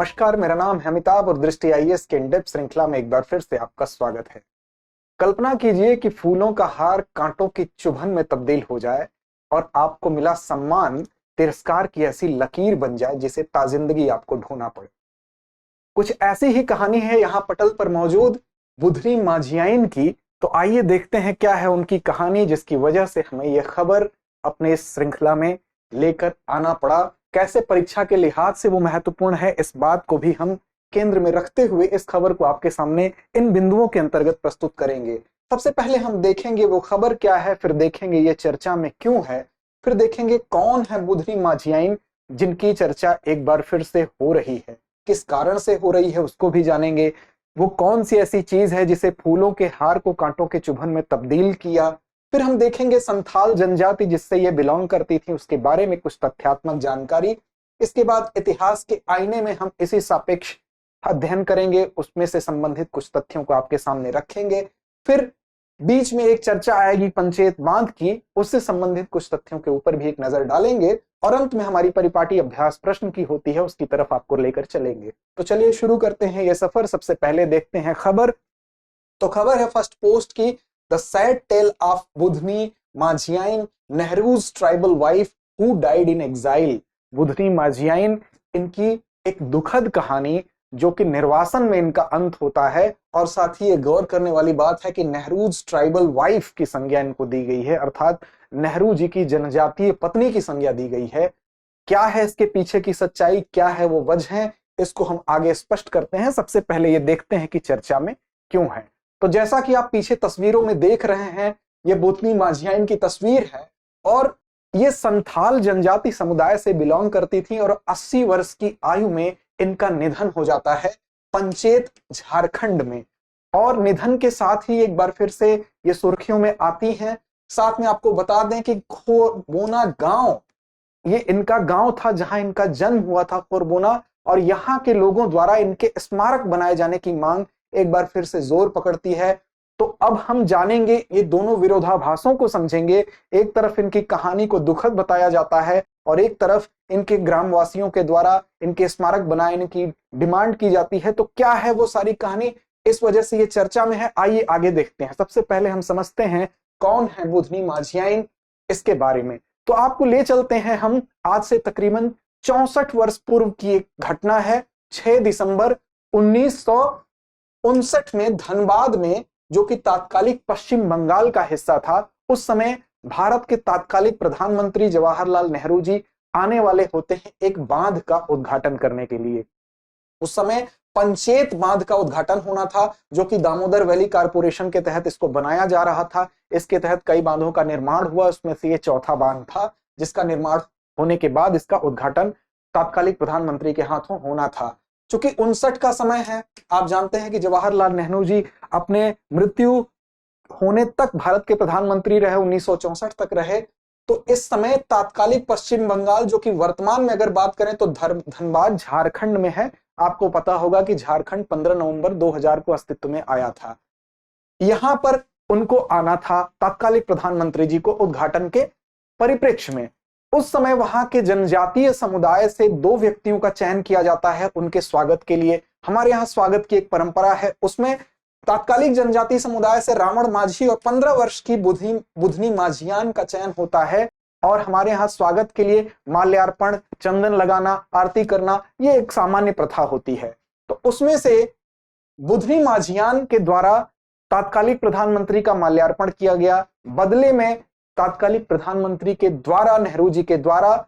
नमस्कार, मेरा नाम है अमिताभ और दृष्टि आईएएस के इन डेप्थ श्रृंखला में एक बार फिर से आपका स्वागत है। कल्पना कीजिए कि फूलों का हार कांटों की चुभन में तब्दील हो जाए और आपको मिला सम्मान तिरस्कार की ऐसी लकीर बन जाए जिसे ताजिंदगी आपको ढोना पड़े। कुछ ऐसी ही कहानी है यहाँ पटल पर मौजूद बुधनी माझियाइन की। तो आइए देखते हैं क्या है उनकी कहानी, जिसकी वजह से हमें यह खबर अपने इस श्रृंखला में लेकर आना पड़ा। कैसे परीक्षा के लिहाज से वो महत्वपूर्ण है, इस बात को भी हम केंद्र में रखते हुए इस खबर को आपके सामने इन बिंदुओं के अंतर्गत प्रस्तुत करेंगे। सबसे पहले हम देखेंगे वो खबर क्या है, फिर देखेंगे ये चर्चा में क्यों है, फिर देखेंगे कौन है बुधनी माझियाइन जिनकी चर्चा एक बार फिर से हो रही है, किस कारण से हो रही है उसको भी जानेंगे। वो कौन सी ऐसी चीज है जिसे फूलों के हार को कांटों के चुभन में तब्दील किया। फिर हम देखेंगे संथाल जनजाति जिससे ये बिलोंग करती थी उसके बारे में कुछ तथ्यात्मक जानकारी। इसके बाद इतिहास के आईने में हम इसी सापेक्ष अध्ययन करेंगे, उसमें से संबंधित कुछ तथ्यों को आपके सामने रखेंगे। फिर बीच में एक चर्चा आएगी पंचेत बांध की, उससे संबंधित कुछ तथ्यों के ऊपर भी एक नजर डालेंगे और अंत में हमारी परिपाटी अभ्यास प्रश्न की होती है, उसकी तरफ आपको लेकर चलेंगे। तो चलिए शुरू करते हैं ये सफर। सबसे पहले देखते हैं खबर। तो खबर है फर्स्ट पोस्ट की, the sad tale of Budhni Majhiain, Nehru's tribal wife who died in exile. Budhni Majhiain, इनकी एक दुखद कहानी जो कि निर्वासन में इनका अंत होता है। और साथ ही ये गौर करने वाली बात है कि नेहरूज ट्राइबल वाइफ की संज्ञा इनको दी गई है, अर्थात नेहरू जी की जनजातीय पत्नी की संज्ञा दी गई है। क्या है इसके पीछे की सच्चाई, क्या है वो वजह, इसको हम आगे स्पष्ट करते हैं। सबसे पहले ये देखते हैं कि चर्चा में क्यों है। तो जैसा कि आप पीछे तस्वीरों में देख रहे हैं, ये बुधनी माझियाइन की तस्वीर है और ये संथाल जनजाति समुदाय से बिलोंग करती थी और 80 वर्ष की आयु में इनका निधन हो जाता है पंचेत झारखंड में। और निधन के साथ ही एक बार फिर से ये सुर्खियों में आती हैं। साथ में आपको बता दें कि खोरबोना गांव, ये इनका गांव था जहां इनका जन्म हुआ था, खोरबोना, और यहाँ के लोगों द्वारा इनके स्मारक बनाए जाने की मांग एक बार फिर से जोर पकड़ती है। तो अब हम जानेंगे, ये दोनों विरोधाभासों को समझेंगे। एक तरफ इनकी कहानी को दुखद बताया जाता है और एक तरफ इनके ग्रामवासियों के द्वारा इनके स्मारक बनाने की डिमांड की जाती है। तो क्या है वो सारी कहानी, इस वजह से ये चर्चा में है। आइए आगे देखते हैं। सबसे पहले हम समझते हैं कौन है बुधनी माझियाइन, इसके बारे में। तो आपको ले चलते हैं हम आज से तकरीबन 64 वर्ष पूर्व की एक घटना है। 6 दिसंबर 1959 में धनबाद में, जो कि तात्कालिक पश्चिम बंगाल का हिस्सा था, उस समय भारत के तात्कालिक प्रधानमंत्री जवाहरलाल नेहरू जी आने वाले होते हैं एक बांध का उद्घाटन करने के लिए। उस समय पंचेत बांध का उद्घाटन होना था, जो कि दामोदर वैली कारपोरेशन के तहत इसको बनाया जा रहा था। इसके तहत कई बांधों का निर्माण हुआ, उसमें से ये चौथा बांध था जिसका निर्माण होने के बाद इसका उद्घाटन तात्कालिक प्रधानमंत्री के हाथों होना था। चूंकि 59 का समय है, आप जानते हैं कि जवाहरलाल नेहरू जी अपने मृत्यु होने तक भारत के प्रधानमंत्री रहे, 1964 तक रहे। तो इस समय तात्कालिक पश्चिम बंगाल, जो कि वर्तमान में अगर बात करें तो धनबाद झारखंड में है। आपको पता होगा कि झारखंड 15 नवंबर 2000 को अस्तित्व में आया था। यहां पर उनको आना था तात्कालिक प्रधानमंत्री जी को उद्घाटन के परिप्रेक्ष्य में। उस समय वहां के जनजातीय समुदाय से 2 व्यक्तियों का चयन किया जाता है उनके स्वागत के लिए। हमारे यहाँ स्वागत की एक परंपरा है, उसमें तात्कालिक जनजातीय समुदाय से रावण माझी और 15 वर्ष की बुधनी माझियान का चयन होता है। और हमारे यहाँ स्वागत के लिए माल्यार्पण, चंदन लगाना, आरती करना, ये एक सामान्य प्रथा होती है। तो उसमें से बुधनी माझियान के द्वारा तात्कालिक प्रधानमंत्री का माल्यार्पण किया गया। बदले में तात्कालिक प्रधानमंत्री के द्वारा, नेहरू जी के द्वारा,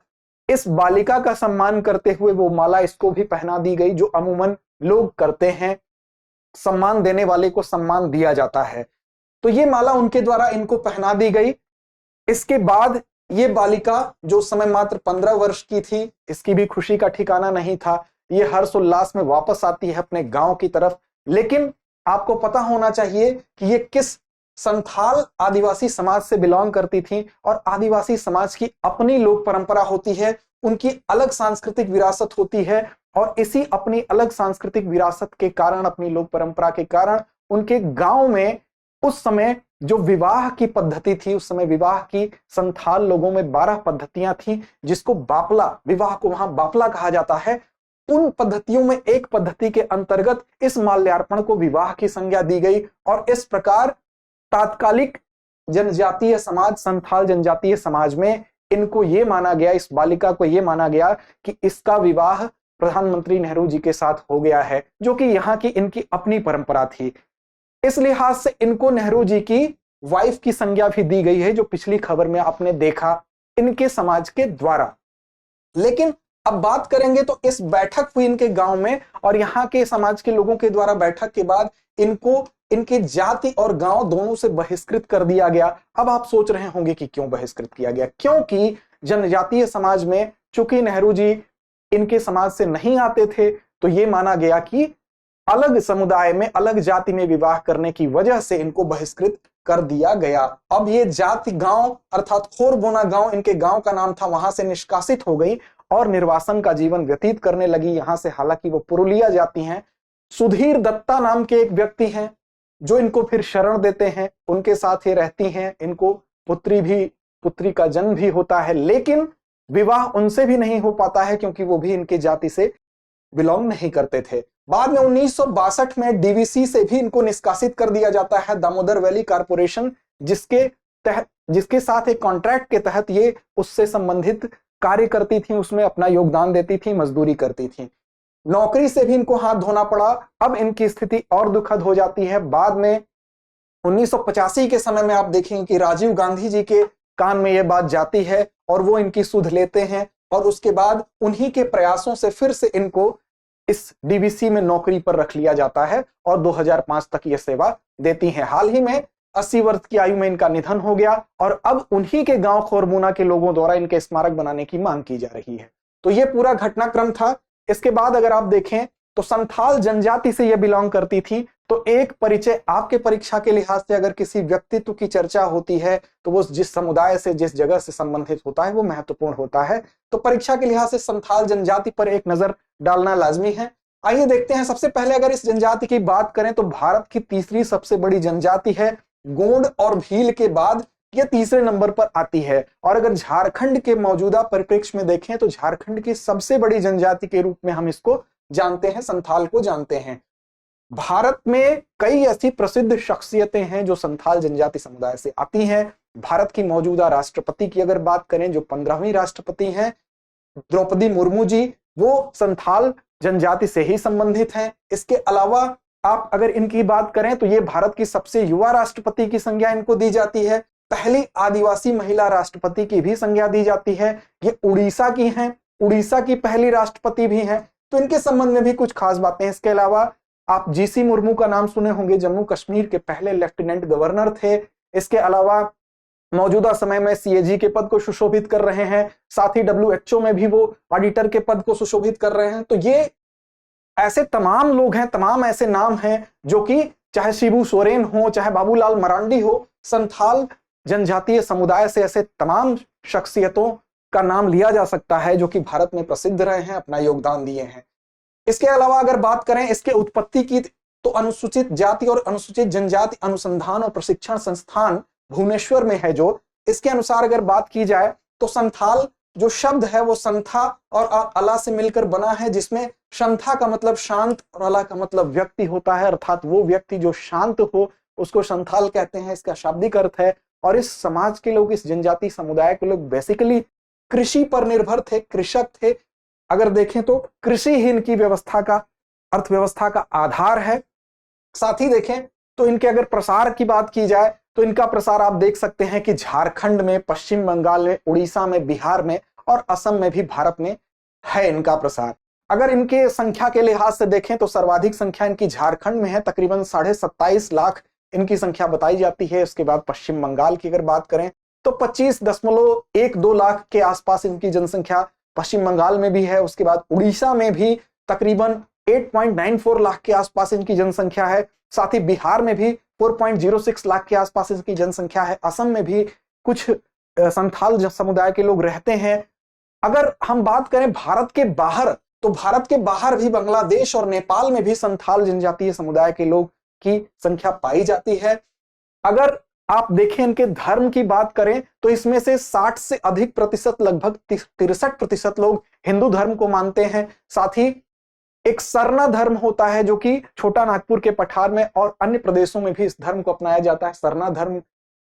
इस बालिका का सम्मान करते हुए वो माला इसको भी पहना दी गई, जो अमूमन लोग करते हैं, सम्मान देने वाले को सम्मान दिया जाता है। तो ये माला उनके द्वारा इनको पहना दी गई। इसके बाद ये बालिका, जो उस समय मात्र 15 वर्ष की थी, इसकी भी खुशी का ठिकाना नहीं था। ये हर्षोल्लास में वापस आती है अपने गांव की तरफ। लेकिन आपको पता होना चाहिए कि ये किस संथाल आदिवासी समाज से बिलोंग करती थी, और आदिवासी समाज की अपनी लोक परंपरा होती है, उनकी अलग सांस्कृतिक विरासत होती है। और इसी अपनी अलग सांस्कृतिक विरासत के कारण, अपनी लोक परंपरा के कारण, उनके गांव में उस समय जो विवाह की पद्धति थी, उस समय विवाह की संथाल लोगों में 12 पद्धतियां थी, जिसको बापला, विवाह को वहां बापला कहा जाता है। उन पद्धतियों में एक पद्धति के अंतर्गत इस माल्यार्पण को विवाह की संज्ञा दी गई और इस प्रकार तात्कालिक जनजातीय समाज, संथाल जनजातीय समाज में इनको ये माना गया, इस बालिका को ये माना गया कि इसका विवाह प्रधानमंत्री नेहरू जी के साथ हो गया है, जो कि यहाँ की इनकी अपनी परंपरा थी। इस लिहाज से इनको नेहरू जी की वाइफ की संज्ञा भी दी गई है, जो पिछली खबर में आपने देखा इनके समाज के द्वारा। लेकिन अब बात करेंगे तो इस बैठक हुई इनके गांव में और यहाँ के समाज के लोगों के द्वारा बैठक के बाद इनको इनके जाति और गांव दोनों से बहिष्कृत कर दिया गया। अब आप सोच रहे होंगे कि क्यों बहिष्कृत किया गया? क्योंकि जनजातीय समाज में चूंकि नेहरू जी इनके समाज से नहीं आते थे, तो ये माना गया कि अलग समुदाय में, अलग जाति में विवाह करने की वजह से इनको बहिष्कृत कर दिया गया। अब ये जाति गांव अर्थात खोरबोना गांव, इनके गांव का नाम था, वहां से निष्कासित हो गई और निर्वासन का जीवन व्यतीत करने लगी यहां से। हालांकि वो पुरुलिया जाती हैं। सुधीर दत्ता नाम के एक व्यक्ति हैं जो इनको फिर शरण देते हैं, उनके साथ ये रहती हैं। इनको पुत्री का जन्म भी होता है, लेकिन विवाह उनसे भी नहीं हो पाता है क्योंकि वो भी इनके जाति से बिलोंग नहीं करते थे। बाद में 1962 में डीवीसी से भी इनको निष्कासित कर दिया जाता है। दामोदर वैली कारपोरेशन जिसके साथ एक कॉन्ट्रैक्ट के तहत ये उससे संबंधित कार्य करती थी, उसमें अपना योगदान देती थी, मजदूरी करती थी। नौकरी से भी इनको हाथ धोना पड़ा। अब इनकी स्थिति और दुखद हो जाती है। बाद में 1985 के समय में आप देखेंगे कि राजीव गांधी जी के कान में यह बात जाती है और वो इनकी सुध लेते हैं और उसके बाद उन्हीं के प्रयासों से फिर से इनको इस डीवीसी में नौकरी पर रख लिया जाता है और 2005 तक ये सेवा देती हैं। हाल ही में 80 वर्ष की आयु में इनका निधन हो गया और अब उन्हीं के गांव खोरबोना के लोगों द्वारा इनके स्मारक बनाने की मांग की जा रही है। तो ये पूरा घटनाक्रम था। इसके बाद अगर आप देखें तो संथाल जनजाति से ये बिलोंग करती थी। तो एक परिचय आपके परीक्षा के लिहाज से अगर किसी व्यक्तित्व की चर्चा होती है तो वो जिस समुदाय से, जिस जगह से संबंधित होता है वो महत्वपूर्ण होता है। तो परीक्षा के लिहाज से संथाल जनजाति पर एक नजर डालना लाजमी है। आइए देखते हैं। सबसे पहले अगर इस जनजाति की बात करें तो भारत की तीसरी सबसे बड़ी जनजाति है। गोंड और भील के बाद ये तीसरे नंबर पर आती है। और अगर झारखंड के मौजूदा परिप्रेक्ष्य में देखें तो झारखंड की सबसे बड़ी जनजाति के रूप में हम इसको जानते हैं, संथाल को जानते हैं। भारत में कई ऐसी प्रसिद्ध शख्सियतें हैं जो संथाल जनजाति समुदाय से आती हैं। भारत की मौजूदा राष्ट्रपति की अगर बात करें, जो 15वीं राष्ट्रपति हैं, द्रौपदी मुर्मू जी, वो संथाल जनजाति से ही संबंधित हैं। इसके अलावा आप अगर इनकी बात करें तो ये भारत की सबसे युवा राष्ट्रपति की संज्ञा इनको दी जाती है। पहली आदिवासी महिला राष्ट्रपति की भी संज्ञा दी जाती है। ये उड़ीसा की हैं, उड़ीसा की पहली राष्ट्रपति भी हैं। तो इनके संबंध में भी कुछ खास बातें। इसके अलावा आप जीसी मुर्मू का नाम सुने होंगे, जम्मू कश्मीर के पहले लेफ्टिनेंट गवर्नर थे। इसके अलावा मौजूदा समय में सीएजी के पद को सुशोभित कर रहे हैं। साथ ही डब्ल्यूएचओ में भी वो ऑडिटर के पद को सुशोभित कर रहे हैं। तो ये ऐसे तमाम लोग हैं, तमाम ऐसे नाम हैं जो कि चाहे शिबू सोरेन हो, चाहे बाबूलाल मरांडी हो, संथाल जनजातीय समुदाय से ऐसे तमाम शख्सियतों का नाम लिया जा सकता है जो कि भारत में प्रसिद्ध रहे हैं, अपना योगदान दिए हैं। इसके अलावा अगर बात करें इसके उत्पत्ति की तो अनुसूचित जाति और अनुसूचित जनजाति अनुसंधान और प्रशिक्षण संस्थान भुवनेश्वर में है। जो इसके अनुसार अगर बात की जाए तो संथाल जो शब्द है वो संथा और अला से मिलकर बना है, जिसमें संथा का मतलब शांत और अला का मतलब व्यक्ति होता है। अर्थात वो व्यक्ति जो शांत हो उसको संथाल कहते हैं, इसका शाब्दिक अर्थ है। और इस समाज के लोग, इस जनजाति समुदाय के लोग बेसिकली कृषि पर निर्भर थे, कृषक थे। अगर देखें तो कृषि ही इनकी व्यवस्था का, अर्थव्यवस्था का आधार है। साथ ही देखें तो इनके अगर प्रसार की बात की जाए तो इनका प्रसार आप देख सकते हैं कि झारखंड में, पश्चिम बंगाल में, उड़ीसा में, बिहार में और असम में भी भारत में है इनका प्रसार। अगर इनके संख्या के लिहाज से देखें तो सर्वाधिक संख्या इनकी झारखंड में है, तकरीबन 27.5 लाख इनकी संख्या बताई जाती है। उसके बाद पश्चिम बंगाल की अगर बात करें तो 25.12 लाख के आसपास इनकी जनसंख्या पश्चिम बंगाल में भी है। उसके बाद उड़ीसा में भी तकरीबन 8.94 लाख के आसपास इनकी जनसंख्या है। साथ ही बिहार में भी 4.06 लाख के आसपास इनकी जनसंख्या है। असम में भी कुछ संथाल समुदाय के लोग रहते हैं। अगर हम बात करें भारत के बाहर, तो भारत के बाहर भी बांग्लादेश और नेपाल में भी संथाल जनजातीय समुदाय के लोग की संख्या पाई जाती है। अगर आप देखें इनके धर्म की बात करें तो इसमें से 60 से अधिक प्रतिशत, लगभग 63% लोग हिंदू धर्म को मानते हैं। साथ ही एक सरना धर्म होता है जो कि छोटा नागपुर के पठार में और अन्य प्रदेशों में भी इस धर्म को अपनाया जाता है। सरना धर्म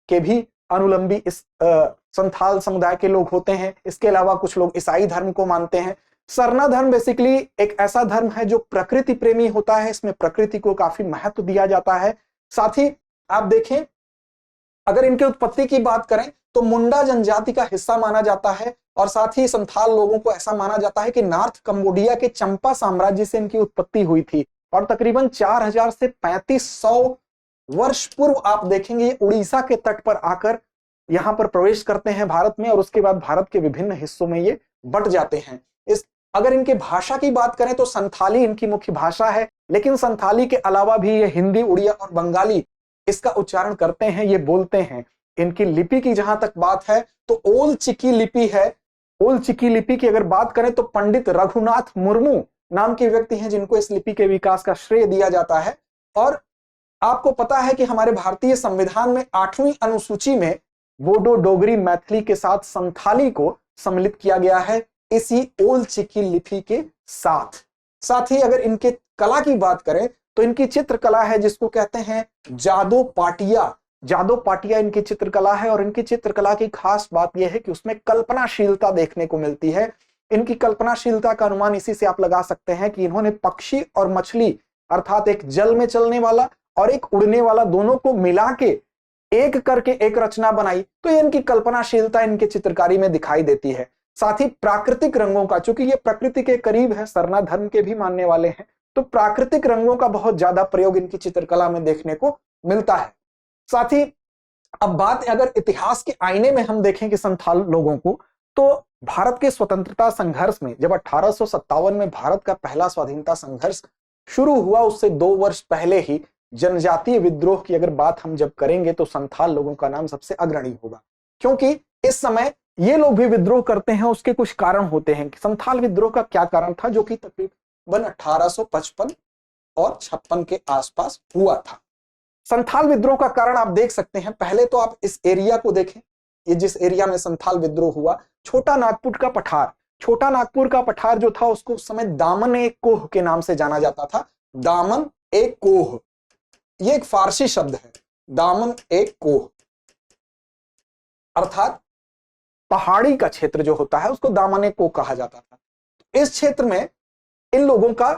के भी अनुलंबी इस संथाल समुदाय के लोग होते हैं। इसके अलावा कुछ लोग ईसाई धर्म को मानते हैं। सरना धर्म बेसिकली एक ऐसा धर्म है जो प्रकृति प्रेमी होता है। इसमें प्रकृति को काफी महत्व दिया जाता है। साथ ही आप देखें, अगर इनके उत्पत्ति की बात करें तो मुंडा जनजाति का हिस्सा माना जाता है और साथ ही संथाल लोगों को ऐसा माना जाता है कि नॉर्थ कंबोडिया के चंपा साम्राज्य से इनकी उत्पत्ति हुई थी और तकरीबन 4000 से 3500 वर्ष पूर्व आप देखेंगे ये उड़ीसा के तट पर आकर यहां पर प्रवेश करते हैं भारत में और उसके बाद भारत के विभिन्न हिस्सों में ये बट जाते हैं। अगर इनके भाषा की बात करें तो संथाली इनकी मुख्य भाषा है, लेकिन संथाली के अलावा भी ये हिंदी, उड़िया और बंगाली इसका उच्चारण करते हैं, ये बोलते हैं। इनकी लिपि की जहां तक बात है तो ओल चिकी लिपि है। ओल चिकी लिपि की अगर बात करें तो पंडित रघुनाथ मुर्मू नाम के व्यक्ति हैं जिनको इस लिपि के विकास का श्रेय दिया जाता है। और आपको पता है कि हमारे भारतीय संविधान में 8वीं अनुसूची में बोडो, डोगरी, मैथिली के साथ संथाली को सम्मिलित किया गया है इसी ओल चिकी लिपि के साथ ही अगर इनके कला की बात करें तो इनकी चित्रकला है जिसको कहते हैं जादो पाटिया। जादो पाटिया इनकी चित्रकला है और इनकी चित्रकला की खास बात यह है कि उसमें कल्पनाशीलता देखने को मिलती है। इनकी कल्पनाशीलता का अनुमान इसी से आप लगा सकते हैं कि इन्होंने पक्षी और मछली अर्थात एक जल में चलने वाला और एक उड़ने वाला दोनों को मिला के एक करके एक रचना बनाई, तो ये इनकी कल्पनाशीलता इनके चित्रकारी में दिखाई देती है। साथ ही प्राकृतिक रंगों का, चूंकि ये प्रकृति के करीब है, सरना धर्म के भी मानने वाले हैं, तो प्राकृतिक रंगों का बहुत ज्यादा प्रयोग इनकी चित्रकला में देखने को मिलता है। साथ ही अब बात अगर इतिहास के आईने में हम देखें कि संथाल लोगों को, तो भारत के स्वतंत्रता संघर्ष में जब 1857 में भारत का पहला स्वाधीनता संघर्ष शुरू हुआ, उससे 2 वर्ष पहले ही जनजातीय विद्रोह की अगर बात हम जब करेंगे तो संथाल लोगों का नाम सबसे अग्रणी होगा, क्योंकि इस समय ये लोग भी विद्रोह करते हैं। उसके कुछ कारण होते हैं कि संथाल विद्रोह का क्या कारण था, जो कि तकरीबन 1855 और 56 के आसपास हुआ था। संथाल विद्रोह का कारण आप देख सकते हैं। पहले तो आप इस एरिया को देखें, ये जिस एरिया में संथाल विद्रोह हुआ, छोटा नागपुर का पठार। छोटा नागपुर का पठार जो था उसको उस समय दामन ए कोह के नाम से जाना जाता था। दामन ए कोह, ये एक फारसी शब्द है। दामन ए कोह अर्थात पहाड़ी का क्षेत्र जो होता है उसको दामन ए कोह कहा जाता था। इस क्षेत्र में इन लोगों का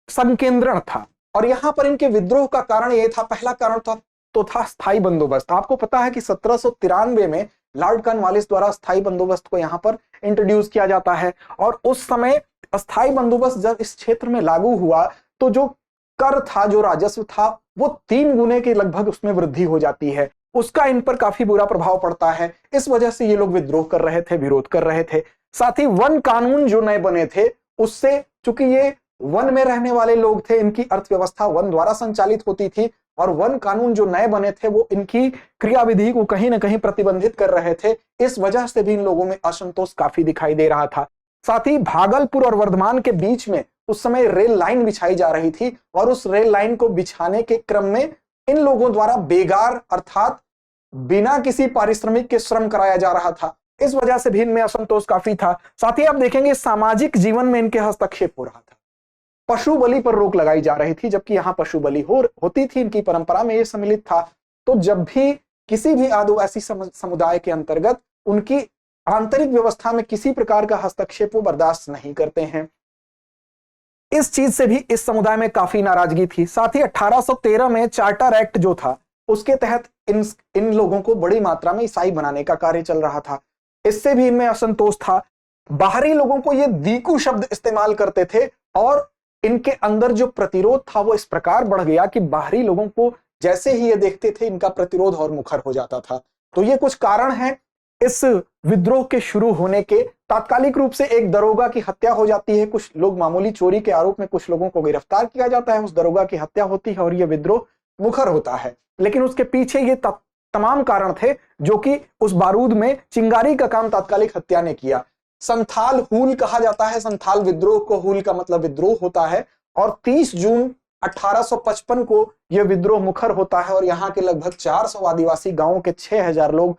संकेंद्रण था और यहां पर इनके विद्रोह का कारण यह था, पहला कारण था स्थायी बंदोबस्त। आपको पता है कि 1793 में लॉर्ड कॉर्नवालिस द्वारा स्थायी बंदोबस्त को यहां पर इंट्रोड्यूस किया जाता है और उस समय स्थायी बंदोबस्त जब इस क्षेत्र में लागू हुआ तो जो कर था, जो राजस्व था, वो 3 गुने के लगभग उसमें वृद्धि हो जाती है। उसका इन पर काफी बुरा प्रभाव पड़ता है। इस वजह से ये लोग विद्रोह कर रहे थे, विरोध कर रहे थे। साथ ही वन कानून जो नए बने थे उससे, चूंकि ये वन में रहने वाले लोग थे, इनकी अर्थव्यवस्था वन द्वारा संचालित होती थी और वन कानून जो नए बने थे वो इनकी क्रियाविधि को कहीं ना कहीं प्रतिबंधित कर रहे थे। इस वजह से भी इन लोगों में असंतोष काफी दिखाई दे रहा था। साथ ही भागलपुर और वर्धमान के बीच में उस समय रेल लाइन बिछाई जा रही थी और उस रेल लाइन को बिछाने के क्रम में इन लोगों द्वारा बेगार अर्थात बिना किसी पारिश्रमिक के श्रम कराया जा रहा था। इस वजह से भी इनमें असंतोष काफी था। साथ ही आप देखेंगे सामाजिक जीवन में इनके हस्तक्षेप हो रहा था। पशु बलि पर रोक लगाई जा रही थी, जबकि यहां पशु बलि होती थी, इनकी परंपरा में यह सम्मिलित था। तो जब भी किसी भी आदिवासी समुदाय के अंतर्गत उनकी आंतरिक व्यवस्था में किसी प्रकार का हस्तक्षेप वो बर्दाश्त नहीं करते हैं। इस चीज से भी इस समुदाय में काफी नाराजगी थी। साथ ही 1813 में चार्टर एक्ट जो था उसके तहत इन लोगों को बड़ी मात्रा में ईसाई बनाने का कार्य चल रहा था। इससे भी इनमें असंतोष था। बाहरी लोगों को ये दीकू शब्द इस्तेमाल करते थे और इनके अंदर जो प्रतिरोध था वो इस प्रकार बढ़ गया कि बाहरी लोगों को जैसे ही ये देखते थे इनका प्रतिरोध और मुखर हो जाता था। तो ये कुछ कारण हैं इस विद्रोह के शुरू होने के। तात्कालिक रूप से एक दरोगा की हत्या हो जाती है, कुछ लोग मामूली चोरी के आरोप में कुछ लोगों को गिरफ्तार किया जाता है, उस दरोगा की हत्या होती है और यह विद्रोह मुखर होता है। लेकिन उसके पीछे ये तमाम कारण थे जो कि उस बारूद में चिंगारी का काम तात्कालिक हत्या ने किया। संथाल हूल कहा जाता है, संथाल विद्रोह को, हूल का मतलब विद्रोह होता है, और 30 जून 1855 को यह विद्रोह मुखर होता है और यहाँ के लगभग 400 आदिवासी गांवों के 6000 लोग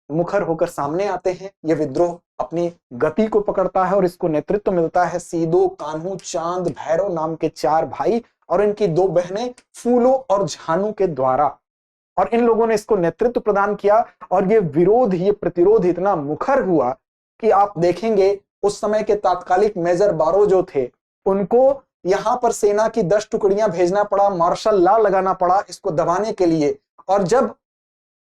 मुखर होकर सामने आते हैं। यह विद्रोह अपनी गति को पकड़ता है और इसको नेतृत्व मिलता है सीदो, कान्हू, चांद, भैरव नाम के 4 भाई और इनकी 2 बहनें फूलो और झानू के द्वारा। और इन लोगों ने इसको नेतृत्व प्रदान किया और ये प्रतिरोध इतना मुखर हुआ कि आप देखेंगे उस समय के तात्कालिक मेजर बारो जो थे, उनको यहां पर सेना की 10 टुकड़ियां भेजना पड़ा, मार्शल लॉ लगाना पड़ा इसको दबाने के लिए। और जब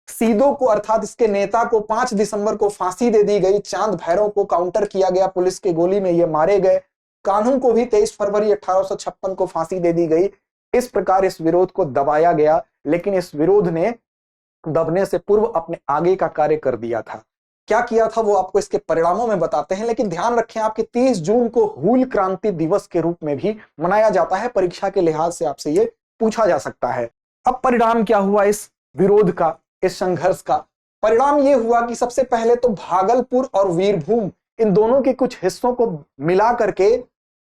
सीदो को अर्थात इसके नेता को 5 दिसंबर को फांसी दे दी गई, चांद भैरव को काउंटर किया गया, पुलिस के गोली में ये मारे गए, कान्हू को भी 23 फरवरी 1856 को फांसी दे दी गई। इस प्रकार इस विरोध को दबाया गया, लेकिन इस विरोध ने दबने से पूर्व अपने आगे का कार्य कर दिया था। क्या किया था वो आपको इसके परिणामों में बताते हैं, लेकिन ध्यान रखें आपके 30 जून को हूल क्रांति दिवस के रूप में भी मनाया जाता है। परीक्षा के लिहाज से आपसे ये पूछा जा सकता है। अब परिणाम क्या हुआ इस विरोध का, इस संघर्ष का? परिणाम ये हुआ कि सबसे पहले तो भागलपुर और वीरभूम इन दोनों के कुछ हिस्सों को मिला करके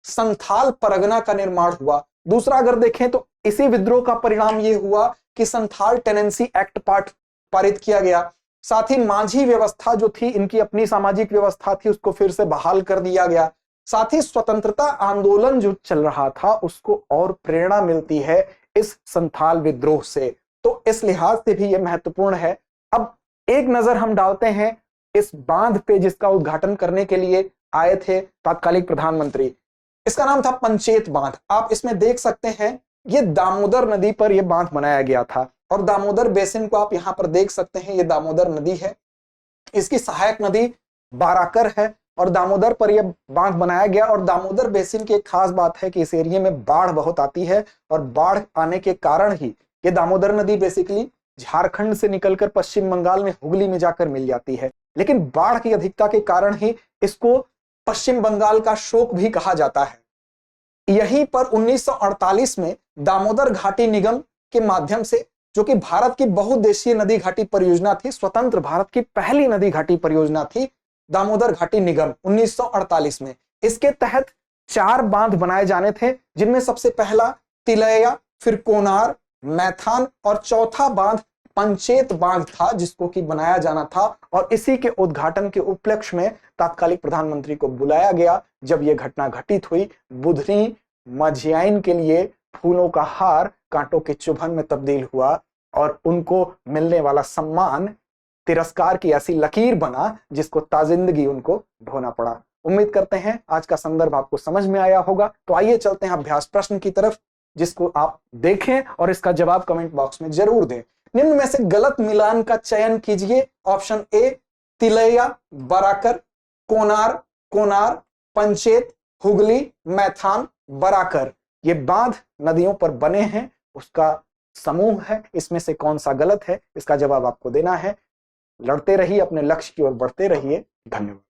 संथाल परगना का निर्माण हुआ। दूसरा अगर देखें तो इसी विद्रोह का परिणाम यह हुआ कि संथाल टेनेंसी एक्ट पारित किया गया। साथ ही माझी व्यवस्था जो थी, इनकी अपनी सामाजिक व्यवस्था थी, उसको फिर से बहाल कर दिया गया। साथ ही स्वतंत्रता आंदोलन जो चल रहा था उसको और प्रेरणा मिलती है इस संथाल विद्रोह से। तो इस लिहाज से भी यह महत्वपूर्ण है। अब एक नजर हम डालते हैं इस बांध पे जिसका उद्घाटन करने के लिए आए थे तात्कालिक प्रधानमंत्री। इसका नाम था पंचेत बांध। आप इसमें देख सकते हैं ये दामोदर नदी पर यह बांध बनाया गया था और दामोदर बेसिन को आप यहां पर देख सकते हैं, ये दामोदर नदी है। इसकी सहायक नदी बाराकर है और दामोदर पर यह बांध बनाया गया। और दामोदर बेसिन की एक खास बात है कि इस एरिया में बाढ़ बहुत आती है और बाढ़ आने के कारण ही ये दामोदर नदी बेसिकली झारखंड से निकलकर पश्चिम बंगाल में हुगली में जाकर मिल जाती है। लेकिन बाढ़ की अधिकता के कारण ही इसको पश्चिम बंगाल का शोक भी कहा जाता है। यहीं पर 1948 में दामोदर घाटी निगम के माध्यम से, जो कि भारत की बहुउद्देशीय नदी घाटी परियोजना थी, स्वतंत्र भारत की पहली नदी घाटी परियोजना थी दामोदर घाटी निगम 1948 में। इसके तहत 4 बांध बनाए जाने थे, जिनमें सबसे पहला तिलैया, फिर कोनार, मैथान और चौथा बांध पंचेत बांध था जिसको कि बनाया जाना था। और इसी के उद्घाटन के उपलक्ष्य में तात्कालिक प्रधानमंत्री को बुलाया गया। जब यह घटना घटित हुई, बुधनी मझियाइन के लिए फूलों का हार कांटों के चुभन में तब्दील हुआ और उनको मिलने वाला सम्मान तिरस्कार की ऐसी लकीर बना जिसको ताजिंदगी उनको ढोना पड़ा। उम्मीद करते हैं आज का संदर्भ आपको समझ में आया होगा। तो आइए चलते हैं अभ्यास प्रश्न की तरफ, जिसको आप देखें और इसका जवाब कमेंट बॉक्स में जरूर दें। निम्न में से गलत मिलान का चयन कीजिए। ऑप्शन ए तिलैया, बराकर, कोनार, कोनार, पंचेत, हुगली, मैथान, बराकर, ये बांध नदियों पर बने हैं, उसका समूह है। इसमें से कौन सा गलत है, इसका जवाब आपको देना है। लड़ते रहिए, अपने लक्ष्य की ओर बढ़ते रहिए। धन्यवाद।